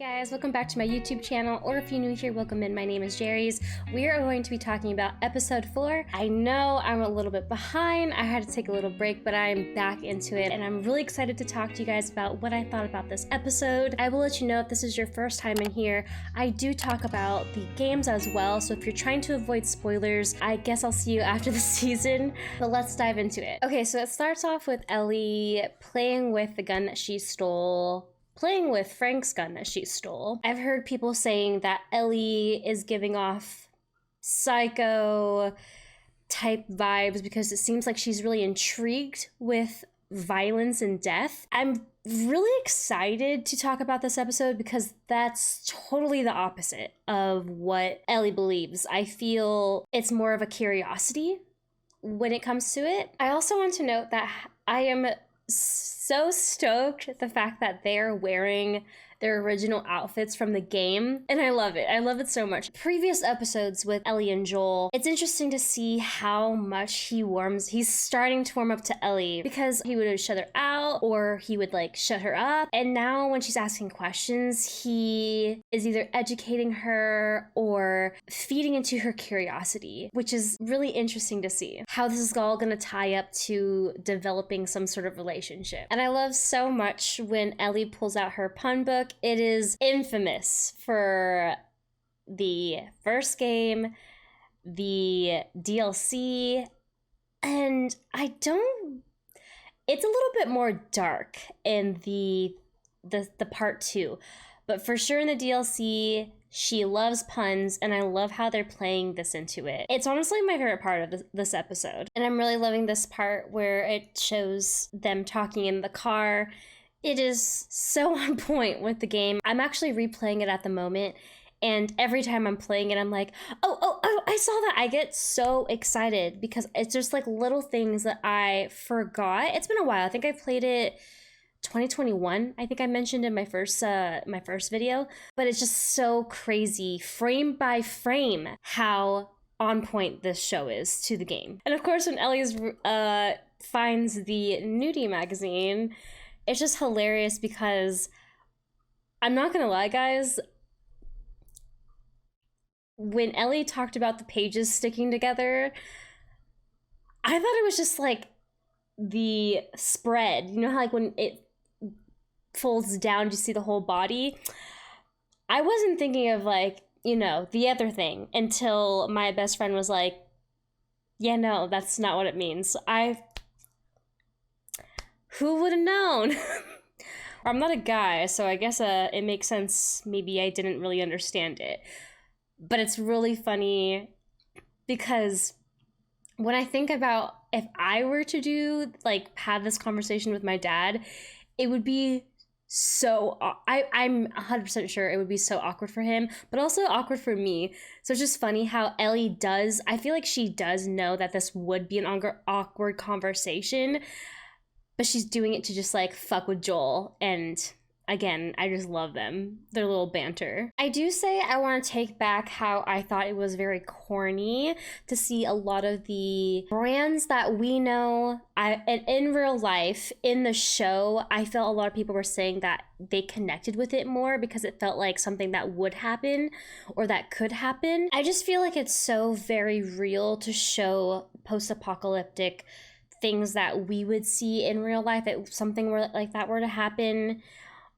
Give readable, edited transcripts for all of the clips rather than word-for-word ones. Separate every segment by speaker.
Speaker 1: Guys, welcome back to my YouTube channel, or if you're new here, welcome in. My name is jerriies. We are going to be talking about episode 4. I know I'm a little bit behind. I had to take a little break, but I'm back into it, and I'm really excited to talk to you guys about what I thought about this episode. I will let you know if this is your first time in here, I do talk about the games as well, so if you're trying to avoid spoilers, I guess I'll see you after the season, but let's dive into it. Okay, so it starts off with Ellie playing with the gun that she stole, playing with Frank's gun that she stole. I've heard people saying that Ellie is giving off psycho type vibes because it seems like she's really intrigued with violence and death. I'm really excited to talk about this episode because that's totally the opposite of what Ellie believes. I feel it's more of a curiosity when it comes to it. I also want to note that I am so stoked at the fact that they're wearing their original outfits from the game, and I love it. I love it so much. Previous episodes with Ellie and Joel, it's interesting to see how much he's starting to warm up to Ellie because he would shut her out or he would like shut her up, and now when she's asking questions, he is either educating her or feeding into her curiosity, which is really interesting to see how this is all gonna tie up to developing some sort of relationship. And I love so much when Ellie pulls out her pun book. It is infamous for the first game, the DLC, and it's a little bit more dark in the part 2, but for sure in the DLC, she loves puns, and I love how they're playing this into it. It's honestly my favorite part of this episode, and I'm really loving this part where it shows them talking in the car. It is so on point with the game. I'm actually replaying it at the moment, and every time I'm playing it, I'm like, oh, I saw that. I get so excited because it's just like little things that I forgot. It's been a while. I think I played it 2021. I think I mentioned in my first video, but it's just so crazy, frame by frame, how on point this show is to the game. And of course, when Ellie finds the nudie magazine, it's just hilarious because I'm not gonna lie, guys, when Ellie talked about the pages sticking together, I thought it was just like the spread. You know how like when it folds down, you see the whole body? I wasn't thinking of like, you know, the other thing until my best friend was like, yeah, no, that's not what it means. Who would have known? I'm not a guy, so I guess it makes sense. Maybe I didn't really understand it. But it's really funny because when I think about if I were to have this conversation with my dad, it would be so, I'm 100% sure it would be so awkward for him, but also awkward for me. So it's just funny how Ellie I feel like she does know that this would be an awkward conversation, but she's doing it to just like fuck with Joel. And again, I just love them, their little banter. I do say I want to take back how I thought it was very corny to see a lot of the brands that we know and in real life in the show. I felt a lot of people were saying that they connected with it more because it felt like something that would happen or that could happen. I just feel like it's so very real to show post-apocalyptic things that we would see in real life. If something like that were to happen,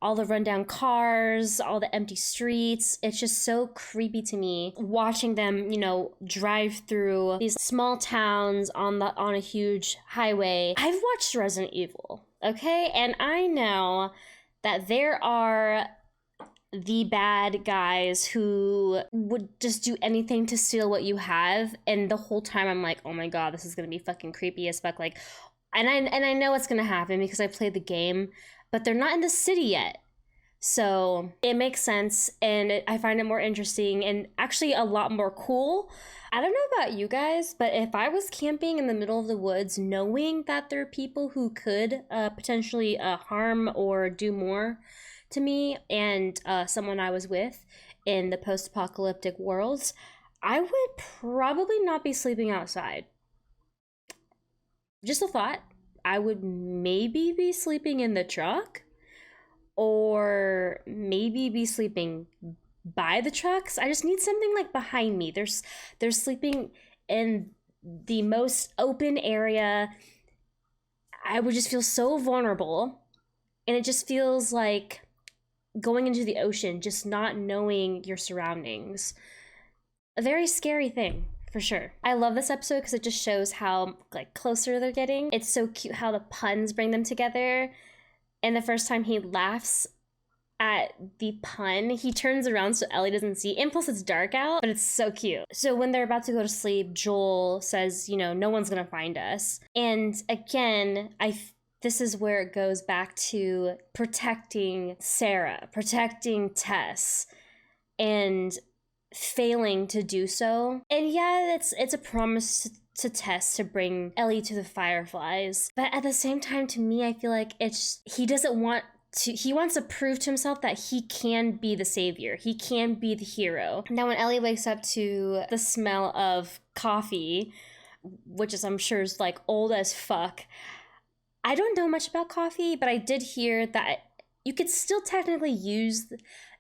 Speaker 1: all the rundown cars, all the empty streets, it's just so creepy to me watching them, you know, drive through these small towns on a huge highway. I've watched Resident Evil, okay? And I know that there are the bad guys who would just do anything to steal what you have, and the whole time I'm like, oh my god, this is gonna be fucking creepy as fuck. Like, and I know what's gonna happen because I played the game, but they're not in the city yet, so it makes sense, and I find it more interesting and actually a lot more cool. I don't know about you guys, but if I was camping in the middle of the woods knowing that there are people who could potentially harm or do more to me and someone I was with in the post-apocalyptic worlds, I would probably not be sleeping outside. Just a thought. I would maybe be sleeping in the truck or maybe be sleeping by the trucks. I just need something like behind me. They're sleeping in the most open area. I would just feel so vulnerable, and it just feels like going into the ocean, just not knowing your surroundings. A very scary thing, for sure. I love this episode because it just shows how like closer they're getting. It's so cute how the puns bring them together. And the first time he laughs at the pun, he turns around so Ellie doesn't see. And plus it's dark out, but it's so cute. So when they're about to go to sleep, Joel says, you know, no one's gonna find us. And again, this is where it goes back to protecting Sarah, protecting Tess, and failing to do so. And yeah, it's a promise to Tess to bring Ellie to the Fireflies. But at the same time, to me, I feel like he wants to prove to himself that he can be the savior. He can be the hero. Now, when Ellie wakes up to the smell of coffee, which is, I'm sure, is like old as fuck. I don't know much about coffee, but I did hear that you could still technically use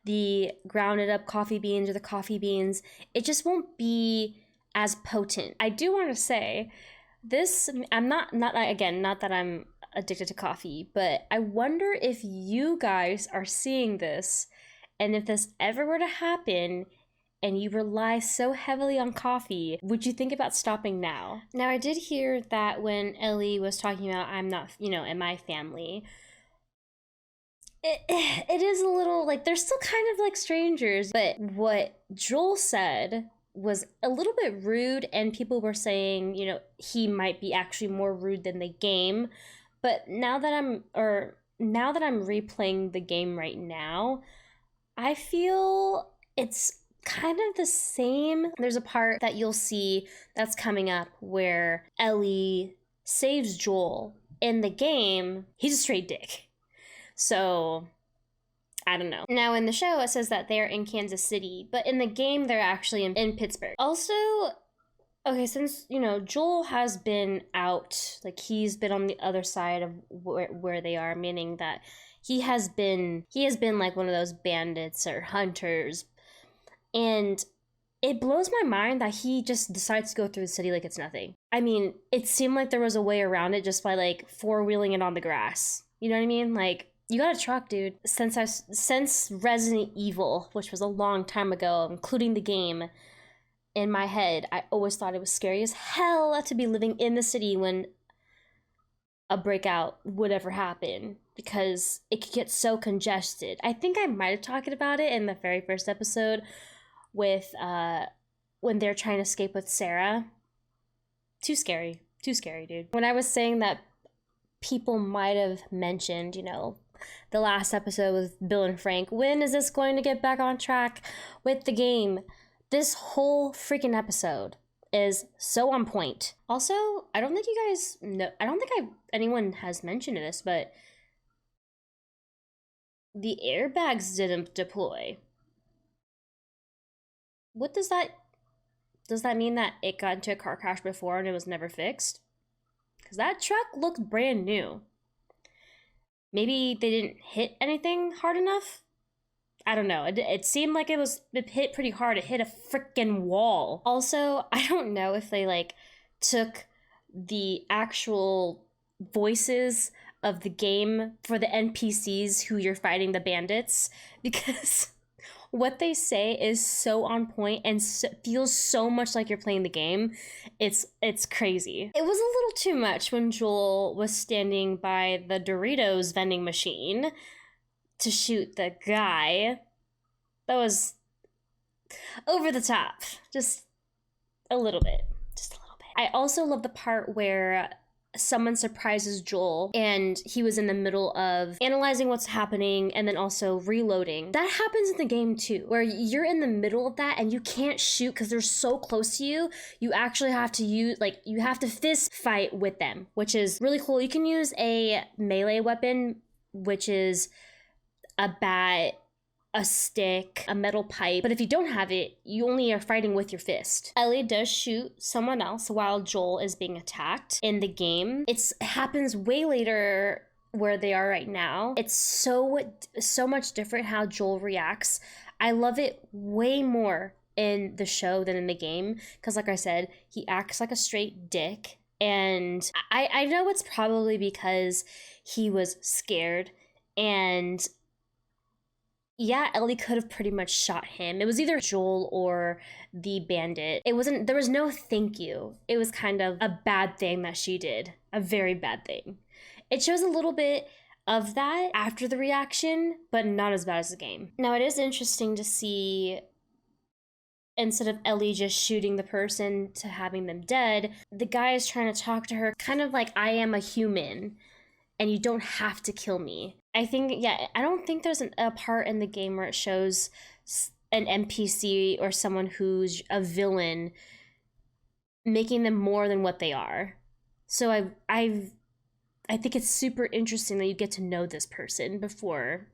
Speaker 1: the grounded up coffee beans or the coffee beans. It just won't be as potent. I do want to say this, I'm not that I'm addicted to coffee, but I wonder if you guys are seeing this, and if this ever were to happen and you rely so heavily on coffee, would you think about stopping now? Now, I did hear that when Ellie was talking about I'm not, in my family, it is a little like they're still kind of like strangers, but what Joel said was a little bit rude, and people were saying, he might be actually more rude than the game. But now that I'm replaying the game right now, I feel it's kind of the same. There's a part that you'll see that's coming up where Ellie saves Joel. In the game, he's a straight dick. So, I don't know. Now, in the show, it says that they're in Kansas City, but in the game, they're actually in Pittsburgh. Also, okay, since, Joel has been out, like, he's been on the other side of where they are, meaning that he has been like one of those bandits or hunters, and it blows my mind that he just decides to go through the city like it's nothing. I mean, it seemed like there was a way around it just by, like, four-wheeling it on the grass. You know what I mean? Like, you got a truck, dude. Since Resident Evil, which was a long time ago, including the game, in my head, I always thought it was scary as hell to be living in the city when a breakout would ever happen, because it could get so congested. I think I might have talked about it in the very first episode with when they're trying to escape with Sarah. Too scary, dude. When I was saying that people might have mentioned, the last episode with Bill and Frank, when is this going to get back on track with the game? This whole freaking episode is so on point. Also, I don't think you guys know, anyone has mentioned this, but the airbags didn't deploy. What does that mean that it got into a car crash before and it was never fixed? Because that truck looked brand new. Maybe they didn't hit anything hard enough? I don't know. It seemed like it hit pretty hard. It hit a freaking wall. Also, I don't know if they, like, took the actual voices of the game for the NPCs who you're fighting, the bandits, because what they say is so on point and feels so much like you're playing the game. It's crazy. It was a little too much when Joel was standing by the Doritos vending machine to shoot the guy. That was over the top. Just a little bit. I also love the part where someone surprises Joel and he was in the middle of analyzing what's happening and then also reloading. That happens in the game too, where you're in the middle of that and you can't shoot because they're so close to you. You actually have to you have to fist fight with them, which is really cool. You can use a melee weapon, which is a bat, a stick, a metal pipe, but if you don't have it, you only are fighting with your fist. Ellie does shoot someone else while Joel is being attacked in the game. It happens way later where they are right now. It's so much different how Joel reacts. I love it way more in the show than in the game, because like I said, he acts like a straight dick, and I know it's probably because he was scared, and yeah, Ellie could have pretty much shot him. It was either Joel or the bandit. There was no thank you. It was kind of a bad thing that she did, a very bad thing. It shows a little bit of that after the reaction, but not as bad as the game. Now, it is interesting to see, instead of Ellie just shooting the person to having them dead, the guy is trying to talk to her kind of like, I am a human and you don't have to kill me. I don't think there's a part in the game where it shows an NPC or someone who's a villain making them more than what they are. So I think it's super interesting that you get to know this person before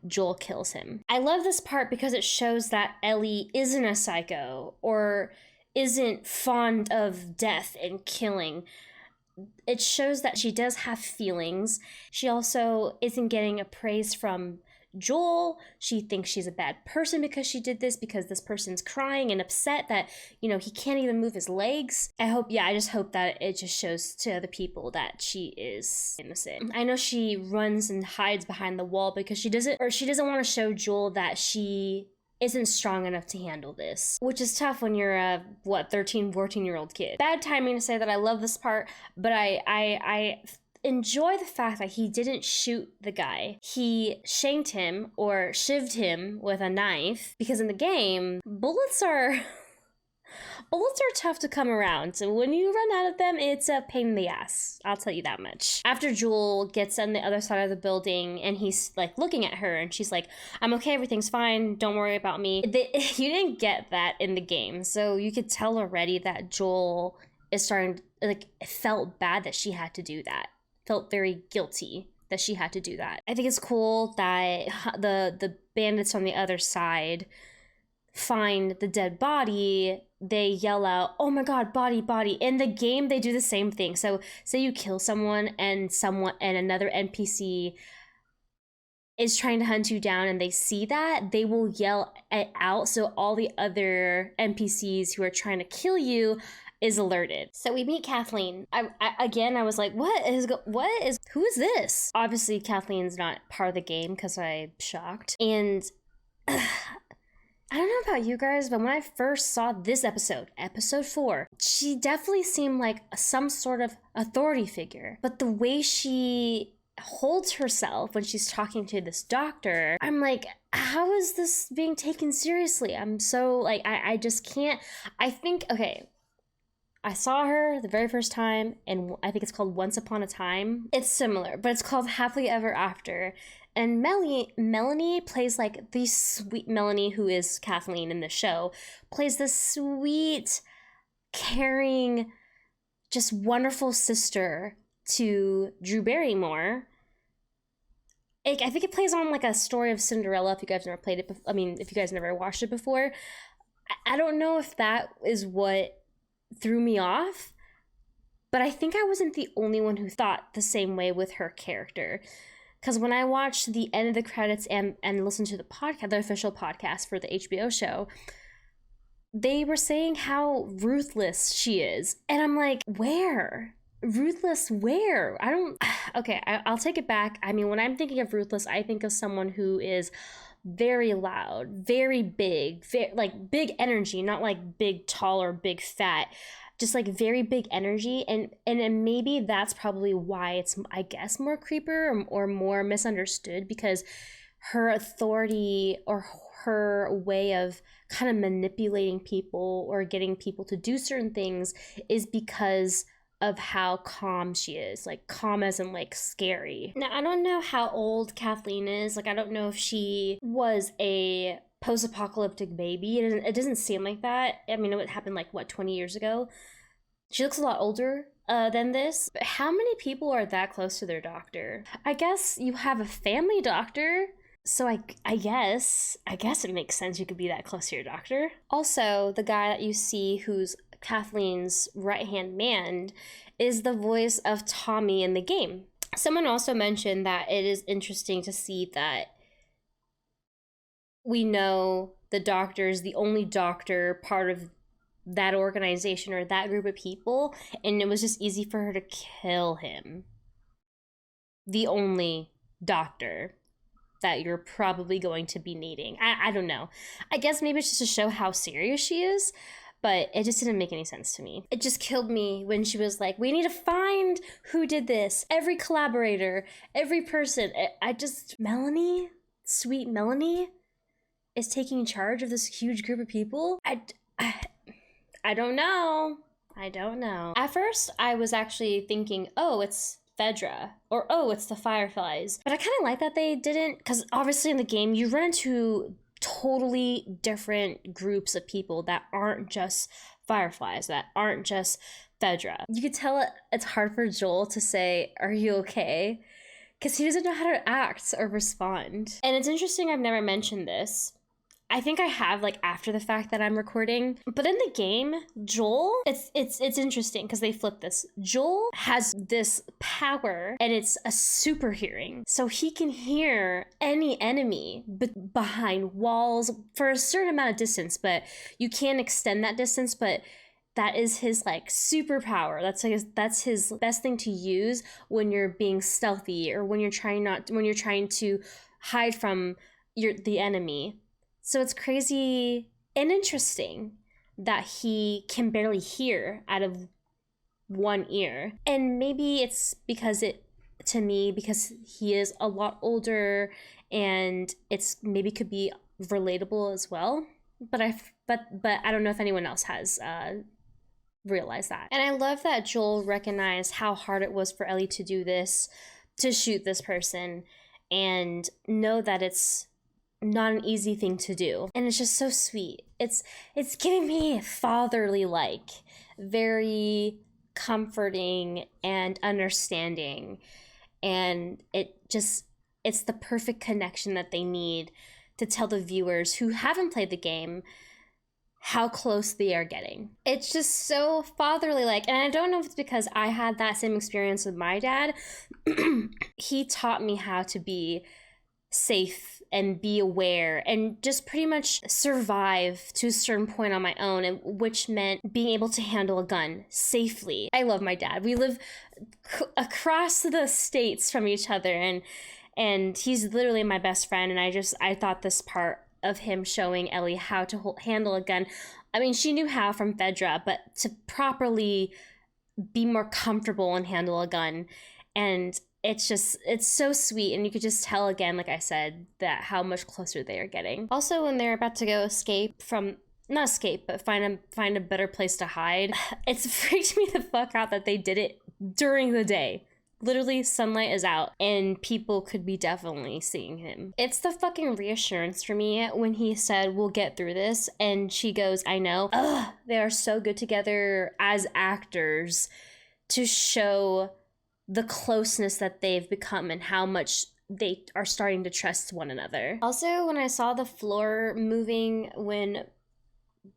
Speaker 1: Joel kills him. I love this part because it shows that Ellie isn't a psycho or isn't fond of death and killing. It shows that she does have feelings. She also isn't getting a praise from Joel. She thinks she's a bad person because she did this, because this person's crying and upset that, he can't even move his legs. I just hope that it just shows to other people that she is innocent. I know she runs and hides behind the wall because she doesn't want to show Joel that she isn't strong enough to handle this, which is tough when you're a 13, 14-year-old kid. Bad timing to say that I love this part, but I enjoy the fact that he didn't shoot the guy. He shanked him or shivved him with a knife, because in the game, bullets are tough to come around. So when you run out of them, it's a pain in the ass. I'll tell you that much. After Joel gets on the other side of the building and he's like looking at her and she's like, I'm okay, everything's fine, don't worry about me. You didn't get that in the game. So you could tell already that Joel is starting, felt bad that she had to do that. Felt very guilty that she had to do that. I think it's cool that the bandits on the other side find the dead body. They yell out, oh my god, body, body. In the game, they do the same thing. So say you kill someone and another NPC is trying to hunt you down and they see that, they will yell it out so all the other NPCs who are trying to kill you is alerted. So we meet Kathleen. I was like, who is this? Obviously, Kathleen's not part of the game because I'm shocked. And I don't know about you guys, but when I first saw this episode 4, she definitely seemed like some sort of authority figure. But the way she holds herself when she's talking to this doctor, I'm like, how is this being taken seriously? I'm so I just can't. I saw her the very first time, and I think it's called Once Upon a Time. It's similar, but it's called Happily Ever After. And Melanie plays the sweet Melanie, who is Kathleen in the show, plays this sweet, caring, just wonderful sister to Drew Barrymore. I think it plays on a story of Cinderella, if you guys never played it. If you guys never watched it before. I don't know if that is what threw me off, but I think I wasn't the only one who thought the same way with her character. Because when I watched the end of the credits and listened to the podcast, the official podcast for the HBO show, they were saying how ruthless she is. And I'm like, where? Ruthless where? I'll take it back. When I'm thinking of ruthless, I think of someone who is very loud, very big, big energy, not big, tall, or big, fat. Just very big energy, and maybe that's probably why it's, I guess, more creeper or more misunderstood, because her authority or her way of kind of manipulating people or getting people to do certain things is because of how calm she is, calm as in scary. Now, I don't know how old Kathleen is. I don't know if she was a post-apocalyptic baby. It doesn't seem like that. It happened 20 years ago. She looks a lot older than this. But how many people are that close to their doctor? I guess you have a family doctor, so I guess it makes sense you could be that close to your doctor. Also, the guy that you see who's Kathleen's right-hand man is the voice of Tommy in the game. Someone also mentioned that it is interesting to see that we know the doctor is the only doctor part of that organization or that group of people, and it was just easy for her to kill him. The only doctor that you're probably going to be needing. I don't know. I guess maybe it's just to show how serious she is, but it just didn't make any sense to me. It just killed me when she was like, we need to find who did this. Every collaborator, every person. Melanie, sweet Melanie, is taking charge of this huge group of people. I don't know. I don't know. At first, I was actually thinking, oh, it's Fedra, or oh, it's the Fireflies. But I kind of like that they didn't, because obviously in the game, you run into totally different groups of people that aren't just Fireflies, that aren't just Fedra. You could tell it's hard for Joel to say, are you okay? Because he doesn't know how to act or respond. And it's interesting, I've never mentioned this. I think I have, like, after the fact that I'm recording. But in the game, Joel, it's interesting because they flip this. Joel has this power, and it's a super hearing. So he can hear any enemy behind walls for a certain amount of distance, but you can't extend that distance, but that is his, like, superpower. That's his best thing to use when you're being stealthy or when you're trying to hide from the enemy. So it's crazy and interesting that he can barely hear out of one ear. And maybe it's because he is a lot older, and it's maybe could be relatable as well. But I don't know if anyone else has realized that. And I love that Joel recognized how hard it was for Ellie to do this, to shoot this person, and know that it's not an easy thing to do. And it's just so sweet. It's giving me fatherly, like, very comforting and understanding. And it's the perfect connection that they need to tell the viewers who haven't played the game how close they are getting. It's just so fatherly like, and I don't know if it's because I had that same experience with my dad. He taught me how to be safe and be aware and just pretty much survive to a certain point on my own, and which meant being able to handle a gun safely. I love my dad. We live across the states from each other, and he's literally my best friend, and I thought this part of him showing Ellie how to handle a gun, I mean, she knew how from Fedra, but to properly be more comfortable and handle a gun, and it's so sweet, and you could just tell, again, like I said, that how much closer they are getting. Also, when they're about to go find a better place to hide, it's freaked me the fuck out that they did it during the day. Literally, sunlight is out, and people could be definitely seeing him. It's the fucking reassurance for me when he said, we'll get through this, and she goes, I know. Ugh, they are so good together as actors to show the closeness that they've become and how much they are starting to trust one another. Also, when I saw the floor moving when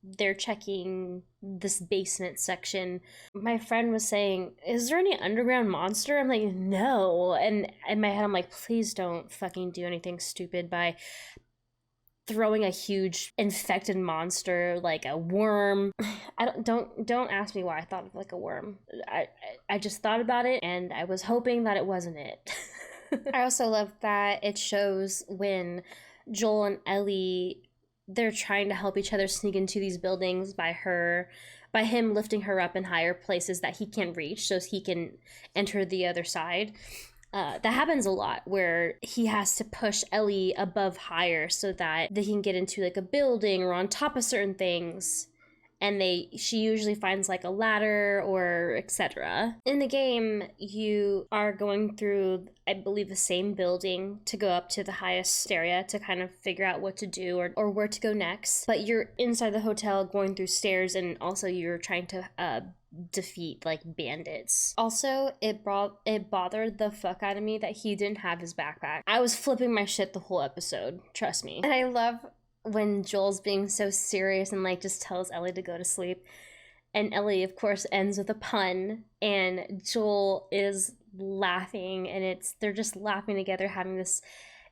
Speaker 1: they're checking this basement section, my friend was saying, is there any underground monster? I'm like, no. And in my head, I'm like, please don't fucking do anything stupid by throwing a huge infected monster like a worm. Don't ask me why I thought of like a worm. I just thought about it, and I was hoping that it wasn't it. I also love that it shows when Joel and Ellie, they're trying to help each other sneak into these buildings by him lifting her up in higher places that he can't reach so he can enter the other side. That happens a lot, where he has to push Ellie above higher so that they can get into like a building or on top of certain things, and she usually finds like a ladder or etc. In the game, you are going through, I believe, the same building to go up to the highest area to kind of figure out what to do or where to go next, but you're inside the hotel going through stairs, and also you're trying to defeat like bandits. Also, it bothered the fuck out of me that he didn't have his backpack. I was flipping my shit the whole episode, trust me. And I love when Joel's being so serious and like just tells Ellie to go to sleep, and Ellie of course ends with a pun, and Joel is laughing, and they're just laughing together, having this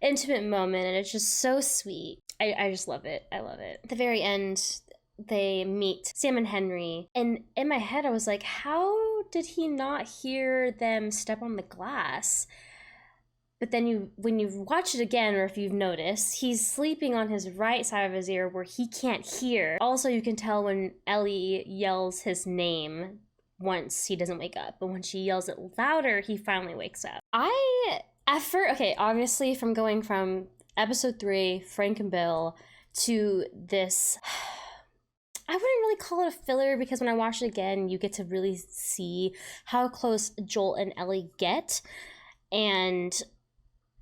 Speaker 1: intimate moment, and it's just so sweet. I just love it. I love it. At the very end, they meet Sam and Henry, and in my head I was like, how did he not hear them step on the glass? But then when you watch it again, or if you've noticed, he's sleeping on his right side of his ear where he can't hear. Also, you can tell when Ellie yells his name once he doesn't wake up, but when she yells it louder, he finally wakes up. Obviously from going from episode 3, Frank and Bill, to this, I wouldn't really call it a filler, because when I watch it again, you get to really see how close Joel and Ellie get. And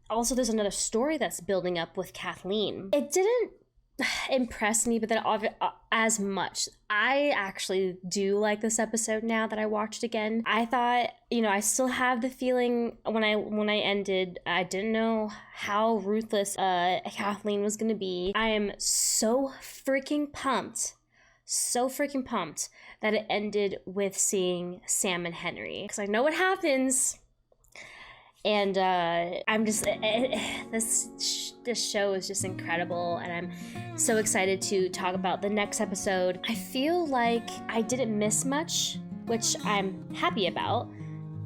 Speaker 1: also there's another story that's building up with Kathleen. It didn't impress me, but then as much. I actually do like this episode now that I watched again. I thought, I still have the feeling when I ended, I didn't know how ruthless Kathleen was gonna be. I am so freaking pumped that it ended with seeing Sam and Henry, because I know what happens. And I'm just, this show is just incredible, and I'm so excited to talk about the next episode. I feel like I didn't miss much, which I'm happy about,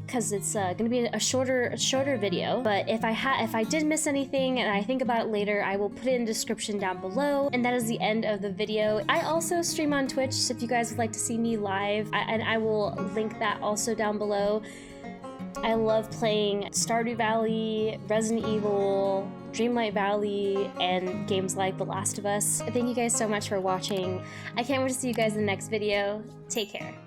Speaker 1: because it's gonna be a shorter video. But if I did miss anything and I think about it later, I will put it in the description down below. And that is the end of the video. I also stream on Twitch, so if you guys would like to see me live, and I will link that also down below. I love playing Stardew Valley, Resident Evil, Dreamlight Valley, and games like The Last of Us. Thank you guys so much for watching. I can't wait to see you guys in the next video. Take care.